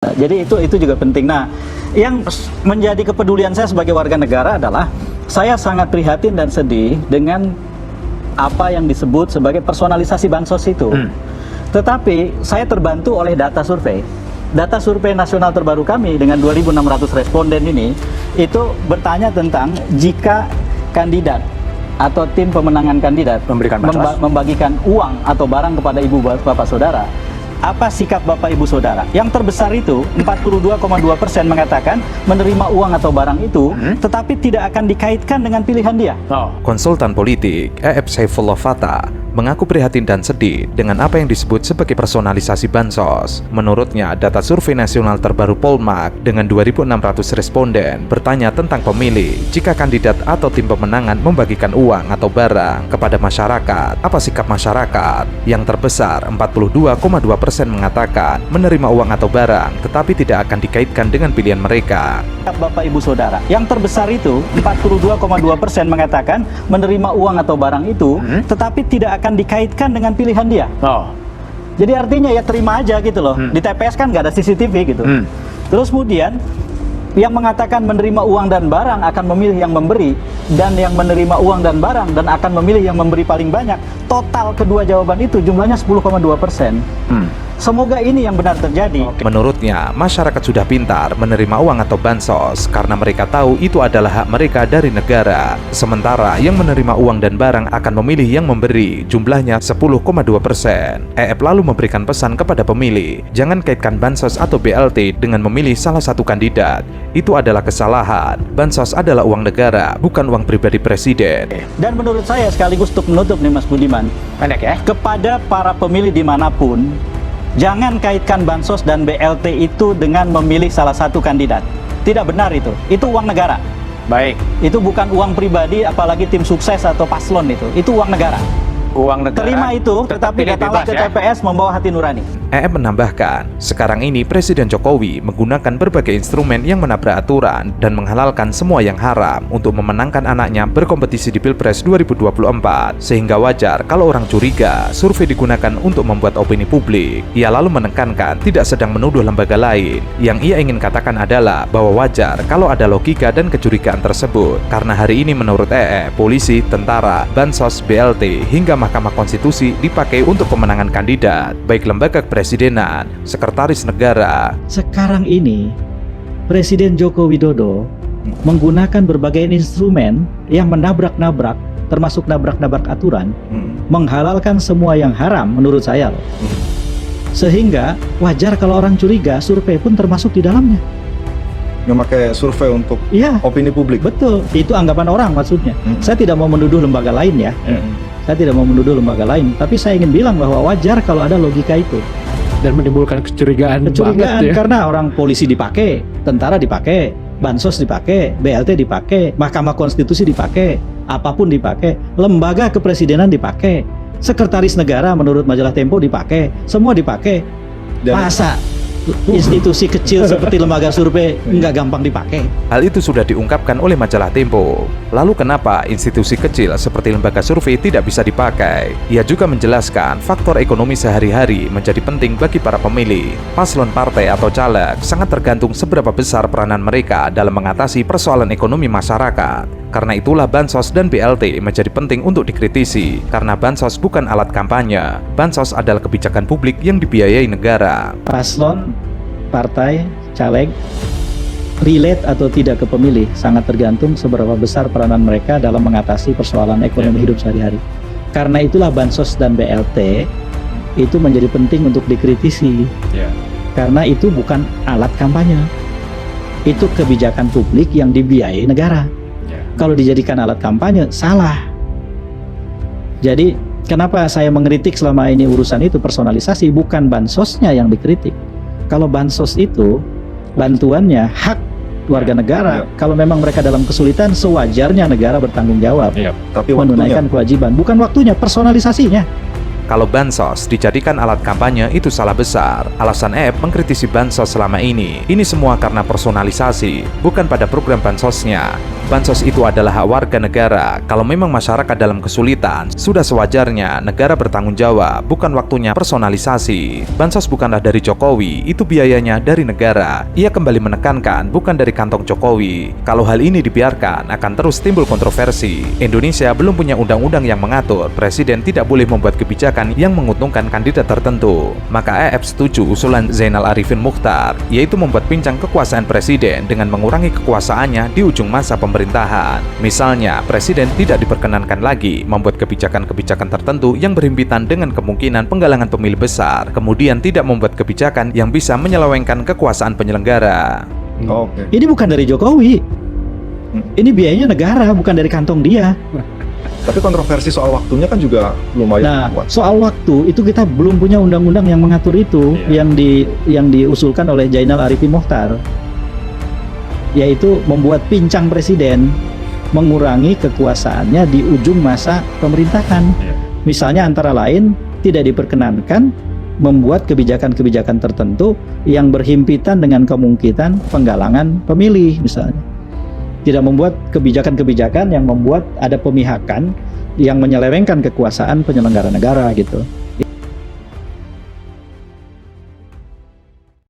Jadi itu juga penting. Nah, yang menjadi kepedulian saya sebagai warga negara adalah saya sangat prihatin dan sedih dengan apa yang disebut sebagai personalisasi bansos itu. Tetapi saya terbantu oleh data survei. Data survei nasional terbaru kami dengan 2.600 responden ini itu bertanya tentang jika kandidat atau tim pemenangan kandidat membagikan uang atau barang kepada ibu bapak saudara, apa sikap Bapak Ibu Saudara? Yang terbesar itu 42,2% mengatakan menerima uang atau barang itu, tetapi tidak akan dikaitkan dengan pilihan dia. Konsultan politik E.F. Saifullah Fattah mengaku prihatin dan sedih dengan apa yang disebut sebagai personalisasi bansos. Menurutnya, data survei nasional terbaru Polmark dengan 2.600 responden bertanya tentang pemilih jika kandidat atau tim pemenangan membagikan uang atau barang kepada masyarakat. Apa sikap masyarakat? Yang terbesar 42,2% mengatakan menerima uang atau barang tetapi tidak akan dikaitkan dengan pilihan mereka. Bapak Ibu Saudara, yang terbesar itu 42,2% mengatakan menerima uang atau barang itu, tetapi tidak akan dikaitkan dengan pilihan dia. Jadi artinya ya terima aja gitu loh. Di TPS kan nggak ada CCTV gitu. Terus kemudian yang mengatakan menerima uang dan barang akan memilih yang memberi, dan yang menerima uang dan barang dan akan memilih yang memberi paling banyak. Total kedua jawaban itu jumlahnya 10,2%. Semoga ini yang benar terjadi. Menurutnya, masyarakat sudah pintar menerima uang atau bansos karena mereka tahu itu adalah hak mereka dari negara. Sementara yang menerima uang dan barang akan memilih yang memberi, jumlahnya 10,2%. EF lalu memberikan pesan kepada pemilih, jangan kaitkan bansos atau BLT dengan memilih salah satu kandidat. Itu adalah kesalahan. Bansos adalah uang negara, bukan uang pribadi presiden. Dan menurut saya, sekaligus untuk menutup nih Mas Budiman, kepada para pemilih dimanapun, jangan kaitkan bansos dan BLT itu dengan memilih salah satu kandidat. Tidak benar itu. Itu uang negara. Baik. Itu bukan uang pribadi, apalagi tim sukses atau paslon itu. Itu uang negara. Uang negara. Terima itu, tetapi datanglah ke TPS membawa hati nurani. EF menambahkan, sekarang ini Presiden Jokowi menggunakan berbagai instrumen yang menabrak aturan dan menghalalkan semua yang haram untuk memenangkan anaknya berkompetisi di Pilpres 2024. Sehingga wajar kalau orang curiga survei digunakan untuk membuat opini publik. Ia lalu menekankan tidak sedang menuduh lembaga lain. Yang ia ingin katakan adalah bahwa wajar kalau ada logika dan kecurigaan tersebut. Karena hari ini menurut EF, polisi, tentara, bansos, BLT, hingga Mahkamah Konstitusi dipakai untuk pemenangan kandidat, baik lembaga kepresidenan, sekretaris negara. Sekarang ini Presiden Joko Widodo menggunakan berbagai instrumen yang menabrak-nabrak, termasuk nabrak-nabrak aturan, menghalalkan semua yang haram menurut saya loh. Sehingga wajar kalau orang curiga, survei pun termasuk di dalamnya. Memakai survei untuk opini publik. Betul, itu anggapan orang maksudnya. Saya tidak mau menuduh lembaga lain ya. Saya tidak mau menuduh lembaga lain, tapi saya ingin bilang bahwa wajar kalau ada logika itu. Dan menimbulkan kecurigaan banget, ya. Karena orang polisi dipakai, tentara dipakai, bansos dipakai, BLT dipakai, Mahkamah Konstitusi dipakai, apapun dipakai, lembaga kepresidenan dipakai, sekretaris negara menurut majalah Tempo dipakai, semua dipakai. Masa institusi kecil seperti lembaga survei nggak gampang dipakai? Hal itu sudah diungkapkan oleh majalah Tempo. Lalu kenapa institusi kecil seperti lembaga survei tidak bisa dipakai? Ia juga menjelaskan faktor ekonomi sehari-hari menjadi penting bagi para pemilih. Paslon partai atau caleg sangat tergantung seberapa besar peranan mereka dalam mengatasi persoalan ekonomi masyarakat. Karena itulah bansos dan BLT menjadi penting untuk dikritisi. Karena bansos bukan alat kampanye. Bansos adalah kebijakan publik yang dibiayai negara. Paslon, partai, caleg, relate atau tidak ke pemilih sangat tergantung seberapa besar peranan mereka dalam mengatasi persoalan ekonomi hidup sehari-hari. Karena itulah bansos dan BLT itu menjadi penting untuk dikritisi. Karena itu bukan alat kampanye. Itu kebijakan publik yang dibiayai negara. Kalau dijadikan alat kampanye, salah. Jadi, kenapa saya mengkritik selama ini urusan itu personalisasi, bukan bansosnya yang dikritik. Kalau bansos itu, bantuannya hak warga negara. Kalau memang mereka dalam kesulitan, sewajarnya negara bertanggung jawab. Tapi menunaikan kewajiban, bukan waktunya, personalisasinya. Kalau bansos dijadikan alat kampanye itu salah besar. Alasan EF mengkritisi bansos selama ini. Ini semua karena personalisasi, bukan pada program bansosnya. bansos itu adalah hak warga negara. Kalau memang masyarakat dalam kesulitan, sudah sewajarnya negara bertanggung jawab, bukan waktunya personalisasi. Bansos bukanlah dari Jokowi, itu biayanya dari negara. Ia kembali menekankan bukan dari kantong Jokowi. Kalau hal ini dibiarkan, akan terus timbul kontroversi. Indonesia belum punya undang-undang yang mengatur presiden tidak boleh membuat kebijakan yang menguntungkan kandidat tertentu. Maka EF setuju usulan Zainal Arifin Mokhtar, yaitu membuat pincang kekuasaan presiden dengan mengurangi kekuasaannya di ujung masa pemerintahan. Misalnya, presiden tidak diperkenankan lagi membuat kebijakan-kebijakan tertentu yang berhimpitan dengan kemungkinan penggalangan pemilih besar, kemudian tidak membuat kebijakan yang bisa menyelewengkan kekuasaan penyelenggara. Oke. Ini bukan dari Jokowi. Ini biayanya negara, bukan dari kantong dia. Tapi kontroversi soal waktunya kan juga lumayan Nah, kuat. soal waktu itu kita belum punya undang-undang yang mengatur itu, yang diusulkan oleh Zainal Arifin Mokhtar, yaitu membuat pincang presiden, mengurangi kekuasaannya di ujung masa pemerintahan. Misalnya antara lain tidak diperkenankan membuat kebijakan-kebijakan tertentu yang berhimpitan dengan kemungkinan penggalangan pemilih misalnya. Tidak membuat kebijakan-kebijakan yang membuat ada pemihakan yang menyelewengkan kekuasaan penyelenggara negara gitu.